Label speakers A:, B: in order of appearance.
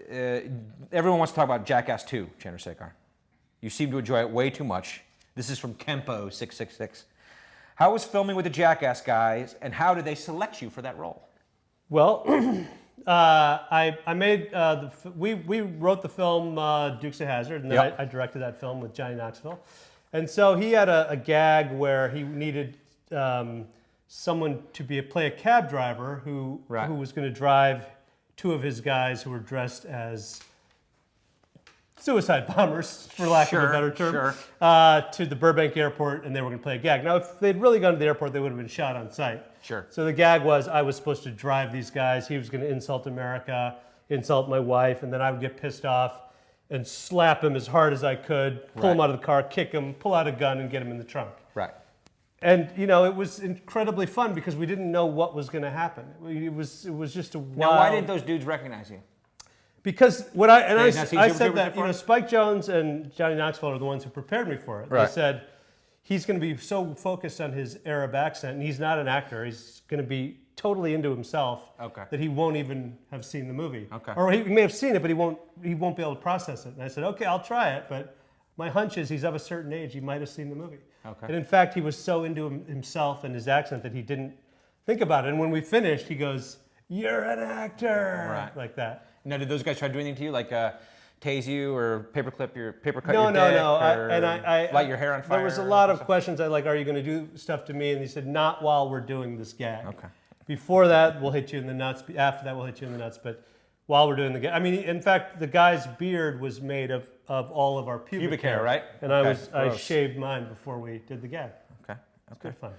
A: everyone wants to talk about Jackass 2, Chandrasekhar. You seem to enjoy it way too much. This is from Kempo666. How was filming with the Jackass guys, and how did they select you for that role?
B: Well, I made we wrote the film Dukes of Hazzard, and then I directed that film with Johnny Knoxville. And so he had a gag where he needed someone to play a cab driver who was going to drive two of his guys who were dressed as suicide bombers, for lack of a better term, to the Burbank airport, and they were going to play a gag. Now, if they'd really gone to the airport, they would have been shot on sight.
A: Sure.
B: So the gag was I was supposed to drive these guys. He was going to insult America, insult my wife, and then I would get pissed off and slap him as hard as I could, pull him out of the car, kick him, pull out a gun, and get him in the trunk.
A: Right.
B: And you know, it was incredibly fun because we didn't know what was going to happen. It was just a wild...
A: Now, why didn't those dudes recognize you?
B: Because I said that,
A: you know,
B: Spike Jonze and Johnny Knoxville are the ones who prepared me for it.
A: Right.
B: They said he's going to be so focused on his Arab accent, and he's not an actor. He's going to be totally into himself that he won't even have seen the movie.
A: Okay.
B: Or he may have seen it, but he won't be able to process it. And I said, okay, I'll try it, but my hunch is he's of a certain age. He might have seen the movie.
A: Okay.
B: And in fact, he was so into himself and his accent that he didn't think about it. And when we finished, he goes, "You're an actor," like that.
A: Now, did those guys try to do anything to you, like tase you or paperclip your papercut
B: No,
A: your
B: no,
A: dick
B: no.
A: or light your hair on fire?
B: There was a lot of questions. Like, are you going to do stuff to me? And he said, not while we're doing this gag.
A: Okay.
B: Before that, we'll hit you in the nuts. After that, we'll hit you in the nuts. But while we're doing the gag, I mean, in fact, the guy's beard was made of all of our pubic hair,
A: right?
B: And I shaved mine before we did the gag.
A: Okay.
B: It's good fun.